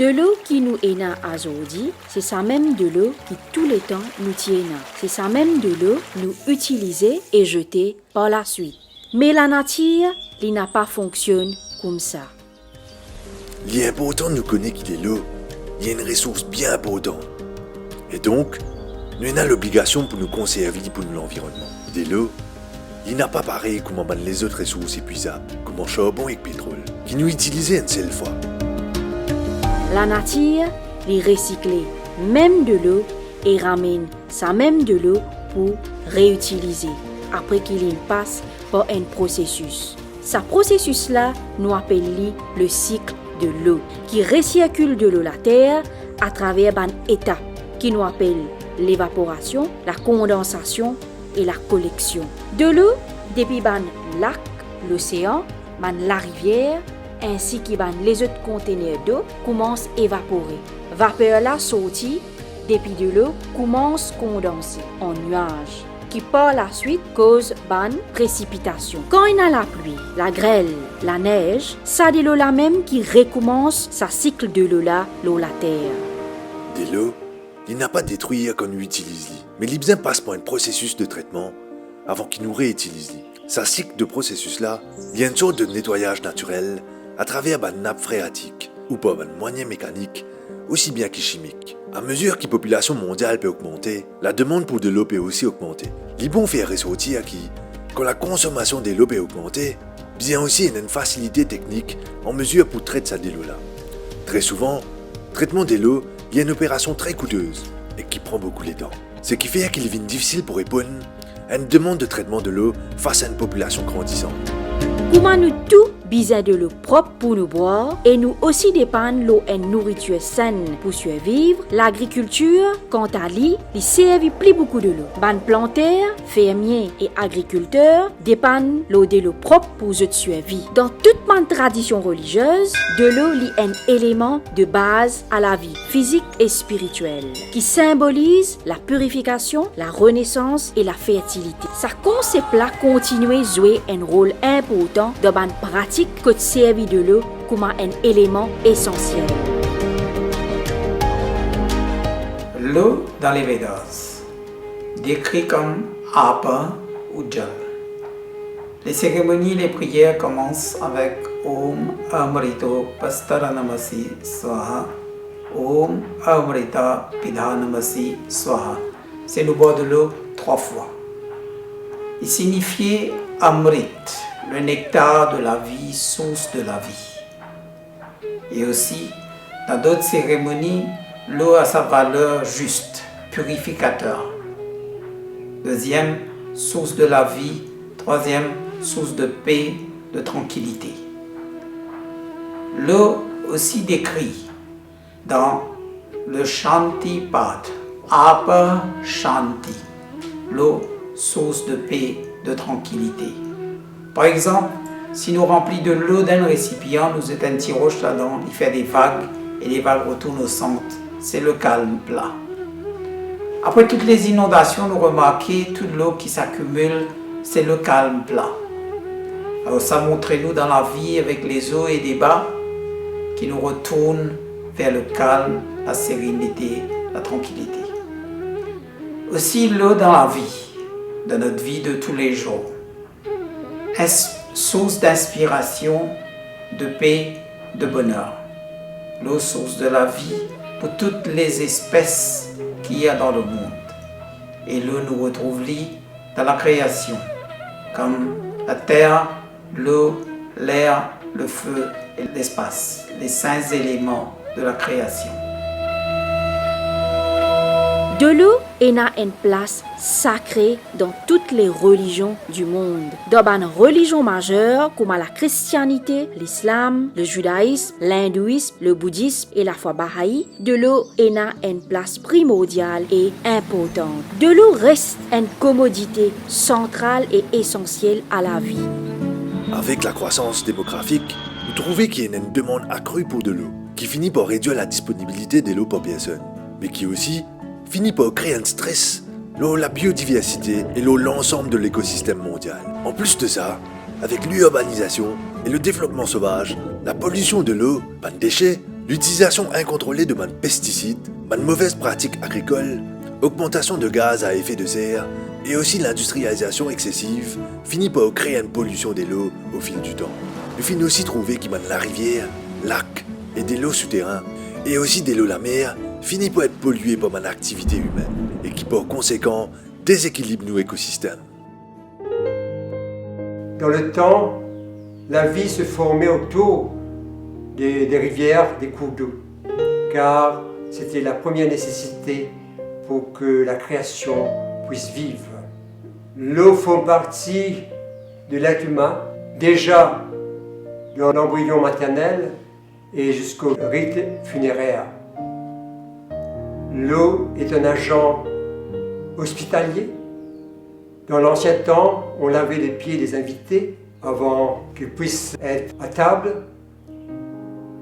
De l'eau qui nous est na aujourd'hui, c'est ça même de l'eau qui tout le temps nous tient na. C'est ça même de l'eau nous utiliser et jeter par la suite. Mais la nature, elle n'a pas fonctionné comme ça. Il est important de nous connaître que l'eau est une ressource bien importante. Et donc, nous avons l'obligation pour nous conserver pour l'environnement. De l'eau, il n'a pas pareil comme les autres ressources épuisables, comme le charbon et le pétrole, qui nous utilisent une seule fois. La nature, les recycle même de l'eau et ramène ça même de l'eau pour réutiliser après qu'il passe par un processus. Ce processus-là, nous appelons le cycle de l'eau, qui recircule de l'eau la terre à travers une étape qui nous appelle l'évaporation, la condensation et la collection. De l'eau, depuis le lac, l'océan, la rivière, ainsi que les autres conteneurs d'eau commencent à évaporer. Vapeur là sortie depuis de l'eau commence à condenser en nuages, qui par la suite cause ban précipitation. Quand il y a la pluie, la grêle, la neige, ça de l'eau là même qui recommence sa cycle de l'eau là, la terre. De l'eau, il n'a pas détruit quand nous utilisons, mais il besoin passe par un processus de traitement avant qu'il nous réutilise. Sa cycle de processus là, il y a une sorte de nettoyage naturel à travers une nappe phréatique ou par un moyen mécanique, aussi bien que chimique. À mesure que la population mondiale peut augmenter, la demande pour de l'eau peut aussi augmenter. Les bons fait ressortir qui, quand la consommation de l'eau peut augmenter, bien aussi une facilité technique en mesure pour traiter ça de l'eau là. Très souvent, le traitement de l'eau est une opération très coûteuse et qui prend beaucoup de temps. Ce qui fait qu'il est difficile pour répondre à une demande de traitement de l'eau face à une population grandissante. Comment nous tout besoin de l'eau propre pour nous boire et nous aussi dépendons l'eau et nourriture saine pour survivre. L'agriculture, quant à lui, servent plus beaucoup de l'eau. Ban plantaires, fermiers et agriculteurs dépendent de l'eau propre pour survivre. Dans toute ma tradition religieuse, de l'eau est un élément de base à la vie physique et spirituelle qui symbolise la purification, la renaissance et la fertilité. Ça concept-là continue à jouer un rôle important dans la pratique que de servir de l'eau comme un élément essentiel. L'eau dans les Védas, décrit comme Apa ou Jal. Les cérémonies et les prières commencent avec Om Amrito Pastaranamasi Swaha, Om Amrita Pidhanamasi Swaha. C'est le boire de l'eau 3 fois. Il signifie Amrit, le nectar de la vie, source de la vie. Et aussi, dans d'autres cérémonies, l'eau a sa valeur juste, purificateur. Deuxième, source de la vie. Troisième, source de paix, de tranquillité. L'eau aussi décrit dans le Shanti Pad, Apa Shanti, l'eau, source de paix, de tranquillité. Par exemple, si nous remplissons de l'eau dans le récipient, nous mettons un petit roche là-dedans, il fait des vagues et les vagues retournent au centre. C'est le calme plat. Après toutes les inondations, nous remarquons toute l'eau qui s'accumule, c'est le calme plat. Alors ça montre nous dans la vie avec les hauts et les bas qui nous retournent vers le calme, la sérénité, la tranquillité. Aussi l'eau dans la vie, dans notre vie de tous les jours. Source d'inspiration, de paix, de bonheur. L'eau, source de la vie pour toutes les espèces qu'il y a dans le monde. Et l'eau nous retrouve dans la création, comme la terre, l'eau, l'air, le feu et l'espace, les 5 éléments de la création. De l'eau est une place sacrée dans toutes les religions du monde. Dans une religion majeure comme la christianité, l'islam, le judaïsme, l'hindouisme, le bouddhisme et la foi bahaï, de l'eau est une place primordiale et importante. De l'eau reste une commodité centrale et essentielle à la vie. Avec la croissance démographique, vous trouvez qu'il y a une demande accrue pour de l'eau, qui finit par réduire la disponibilité de l'eau pour personne, mais qui aussi finit par créer un stress, la biodiversité et l'ensemble de l'écosystème mondial. En plus de ça, avec l'urbanisation et le développement sauvage, la pollution de l'eau, les déchets, L'utilisation incontrôlée de pesticides, mauvaises pratiques agricoles, augmentation de gaz à effet de serre et aussi l'industrialisation excessive finit par créer une pollution de l'eau au fil du temps. Nous finissons aussi trouver que la rivière, lac et des lots souterrains et aussi des lots la mer finit par être pollués par une activité humaine et qui par conséquent déséquilibre nos écosystèmes. Dans le temps, la vie se formait autour des rivières, des cours d'eau, car c'était la première nécessité pour que la création puisse vivre. L'eau fait partie de l'être humain, déjà dans l'embryon maternel et jusqu'au rite funéraire. L'eau est un agent hospitalier. Dans l'ancien temps, on lavait les pieds des invités avant qu'ils puissent être à table.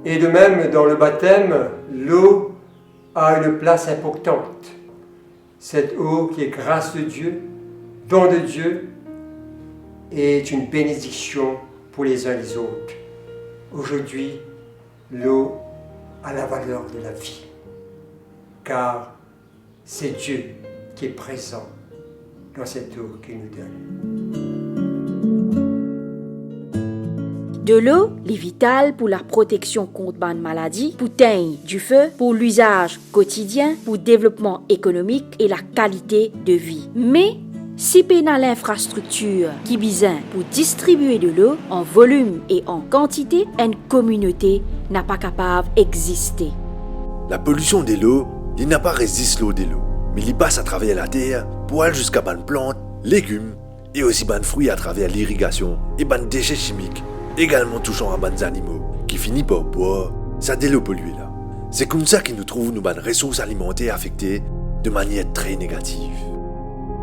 Et de même, dans le baptême, l'eau a une place importante. Cette eau qui est grâce de Dieu, don de Dieu, est une bénédiction pour les uns et les autres. Aujourd'hui, l'eau a la valeur de la vie, car c'est Dieu qui est présent dans cette eau qu'il nous donne. De l'eau est vitale pour la protection contre une maladie, pour teindre du feu, pour l'usage quotidien, pour le développement économique et la qualité de vie. Mais si pena l'infrastructure qui besoin pour distribuer de l'eau en volume et en quantité, une communauté n'a pas capable d'exister. La pollution de l'eau, il n'a pas résisté l'eau de l'eau, mais il passe à travers la terre pour aller jusqu'à bonnes plantes, légumes et aussi bonnes fruits à travers l'irrigation et bonnes déchets chimiques, également touchant à bonnes animaux, qui finit par boire ça de l'eau polluée là. C'est comme ça que nous trouvons nos bonnes ressources alimentaires affectées de manière très négative.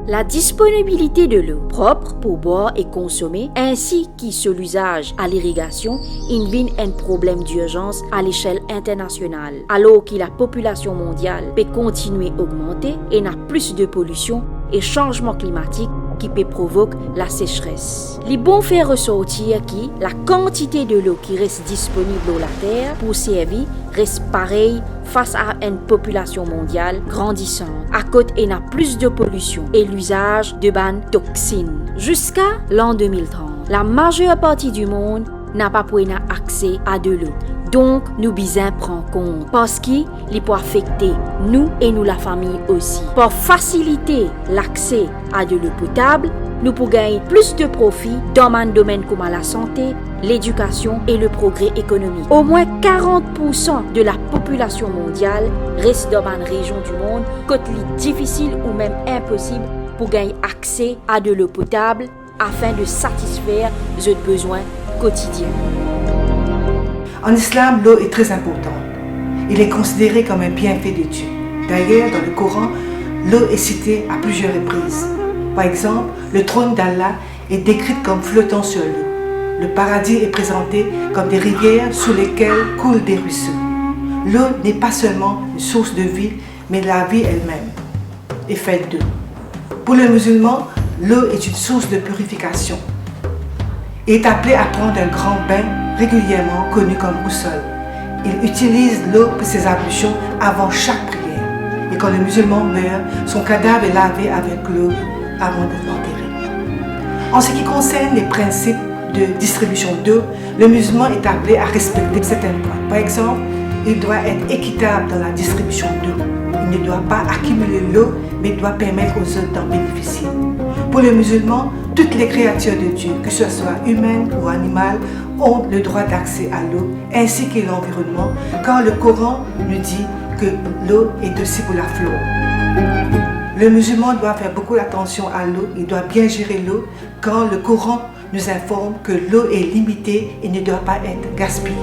La disponibilité de l'eau propre pour boire et consommer, ainsi que sur l'usage à l'irrigation, invite un problème d'urgence à l'échelle internationale, alors que la population mondiale peut continuer à augmenter et n'a plus de pollution et changement climatique qui peut provoquer la sécheresse. Les bons faire ressortir que la quantité de l'eau qui reste disponible sur la Terre pour servir reste pareille face à une population mondiale grandissante, à côté et n'a plus de pollution et l'usage de bannes toxines. Jusqu'à l'an 2030, la majeure partie du monde n'a pas pu avoir accès à de l'eau. Donc, nous besoin prendre compte parce qu'il peut affecter nous et nous la famille aussi. Pour faciliter l'accès à de l'eau potable, nous pouvons gagner plus de profit dans un domaine comme la santé, l'éducation et le progrès économique. Au moins 40% de la population mondiale reste dans une région du monde côté difficile ou même impossible pour gagner accès à de l'eau potable afin de satisfaire leurs besoins quotidiens. En islam, l'eau est très importante. Il est considéré comme un bienfait de Dieu. D'ailleurs, dans le Coran, l'eau est citée à plusieurs reprises. Par exemple, le trône d'Allah est décrit comme flottant sur l'eau. Le paradis est présenté comme des rivières sous lesquelles coulent des ruisseaux. L'eau n'est pas seulement une source de vie, mais la vie elle-même est faite d'eau. Pour le musulman, l'eau est une source de purification. Il est appelé à prendre un grand bain régulièrement, connu comme ghusl. Il utilise l'eau pour ses ablutions avant chaque prière. Et quand le musulman meurt, son cadavre est lavé avec l'eau avant de l'enterrer. En ce qui concerne les principes de distribution d'eau, le musulman est appelé à respecter certains points. Par exemple, il doit être équitable dans la distribution d'eau. Il ne doit pas accumuler l'eau, mais doit permettre aux autres d'en bénéficier. Pour le musulman, toutes les créatures de Dieu, que ce soit humaines ou animales, ont le droit d'accès à l'eau, ainsi que l'environnement, car le Coran nous dit que l'eau est aussi pour la flore. Le musulman doit faire beaucoup attention à l'eau, il doit bien gérer l'eau, car le Coran nous informe que l'eau est limitée et ne doit pas être gaspillée.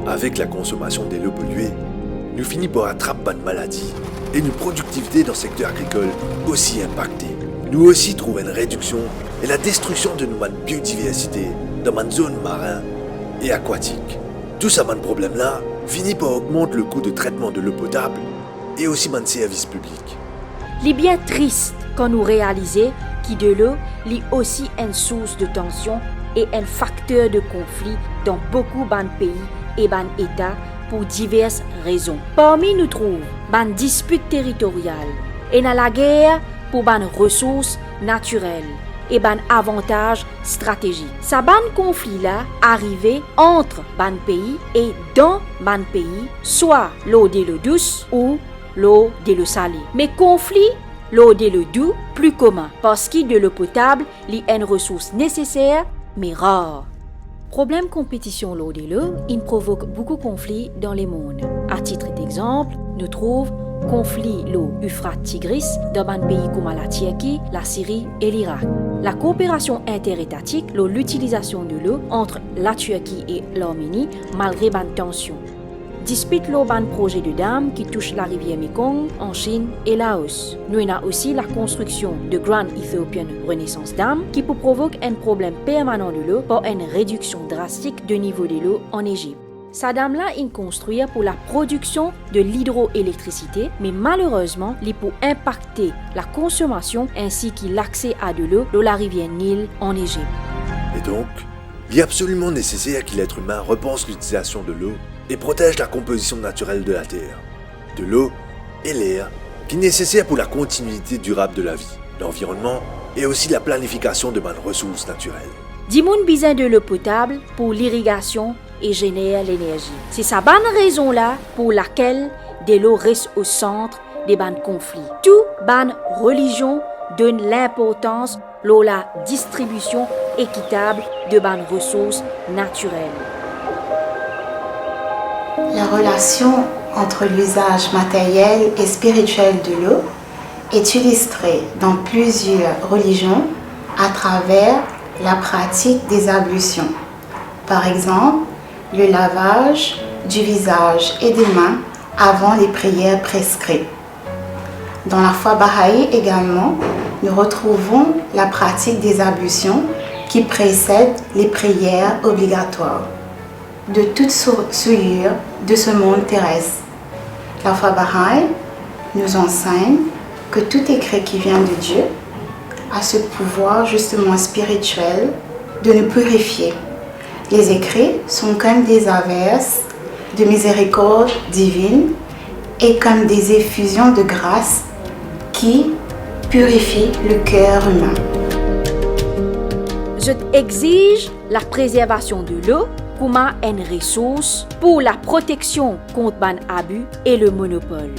Avec la consommation de l'eau polluée, nous finissons par attraper une maladie et une productivité dans le secteur agricole aussi impactée. Nous aussi trouvons une réduction et la destruction de notre biodiversité dans nos zones marines et aquatiques. Tout ça, ce problème-là, finit par augmenter le coût de traitement de l'eau potable et aussi nos services publics. Il est bien triste quand nous réalisons que de l'eau est aussi une source de tension et un facteur de conflit dans beaucoup de pays et ban État pour diverses raisons. Parmi nous trouve ban dispute territoriale et dans la guerre pour ban ressources naturelles et ban avantages stratégiques. Sa ban conflit là arrivé entre ban pays et dans ban pays, soit l'eau de l'eau douce ou l'eau de l'eau salée. Mais conflit l'eau de l'eau douce plus commun parce que de l'eau potable est une ressource nécessaire mais rare. Problème compétition l'eau de l'eau, il provoque beaucoup de conflits dans le monde. À titre d'exemple, nous trouvons conflit l'eau Euphrates-Tigris dans un pays comme la Turquie, la Syrie et l'Irak. La coopération interétatique, l'utilisation de l'eau entre la Turquie et l'Arménie malgré une tension. Dispute l'eau ban projet de dam qui touche la rivière Mekong en Chine et Laos. Nous avons aussi la construction de Grand Ethiopian Renaissance Dam qui peut provoquer un problème permanent de l'eau par une réduction drastique du niveau de l'eau en Égypte. Sa dame-là est construite pour la production de l'hydroélectricité, mais malheureusement, il peut impacter la consommation ainsi que l'accès à de l'eau dans la rivière Nil en Égypte. Et donc, il est absolument nécessaire que l'être humain repense l'utilisation de l'eau et protège la composition naturelle de la Terre, de l'eau et l'air, qui est nécessaire pour la continuité durable de la vie, l'environnement et aussi la planification de bonnes ressources naturelles. Dimoun besoin de l'eau potable pour l'irrigation et génère l'énergie. C'est sa bonne raison-là pour laquelle de l'eau reste au centre des ban conflits. Tout ban religion donne l'importance à la distribution équitable de ban ressources naturelles. La relation entre l'usage matériel et spirituel de l'eau est illustrée dans plusieurs religions à travers la pratique des ablutions. Par exemple, le lavage du visage et des mains avant les prières prescrites. Dans la foi bahaï également, nous retrouvons la pratique des ablutions qui précèdent les prières obligatoires de toute souillure de ce monde terrestre. La foi bahaï nous enseigne que tout écrit qui vient de Dieu a ce pouvoir justement spirituel de nous purifier. Les écrits sont comme des averses de miséricorde divine et comme des effusions de grâce qui purifient le cœur humain. Je exige la préservation de l'eau comme une ressource pour la protection contre ban abus et le monopole.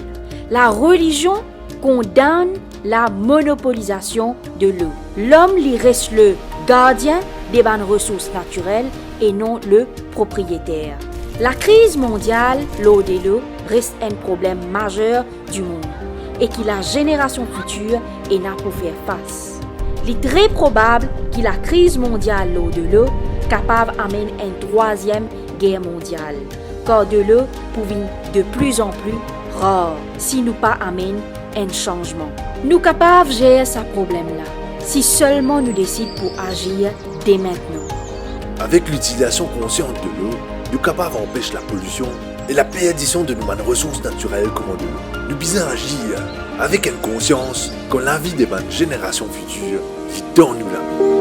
La religion condamne la monopolisation de l'eau. L'homme lui reste le gardien des bonnes ressources naturelles et non le propriétaire. La crise mondiale, l'eau de l'eau, reste un problème majeur du monde et que la génération future n'a pour faire face. Il est très probable que la crise mondiale l'eau de l'eau capable d'amener une troisième guerre mondiale, car de l'eau devient de plus en plus rare si nous pas amène un changement. Nous capables de gérer ce problème-là si seulement nous décidons pour agir dès maintenant. Avec l'utilisation consciente de l'eau, nous sommes capables d'empêcher la pollution et la perdition de nos ressources naturelles comme de l'eau. Nous devons agir avec une conscience que la vie des générations futures qui dans nous la vie.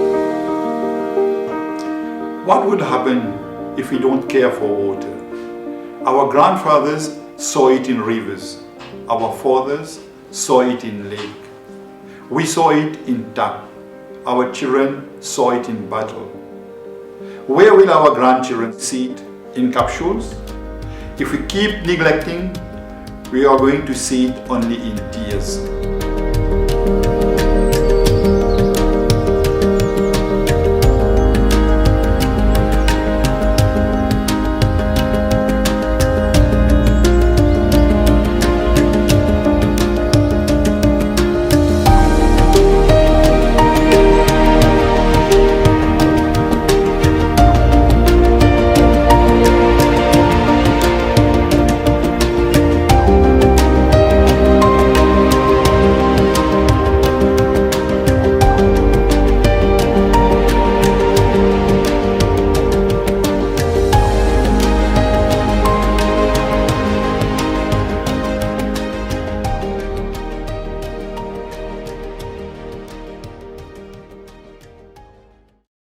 What would happen if we don't care for water? Our grandfathers saw it in rivers. Our fathers saw it in lake. We saw it in tap. Our children saw it in bottle. Where will our grandchildren see it? In capsules? If we keep neglecting, we are going to see it only in tears.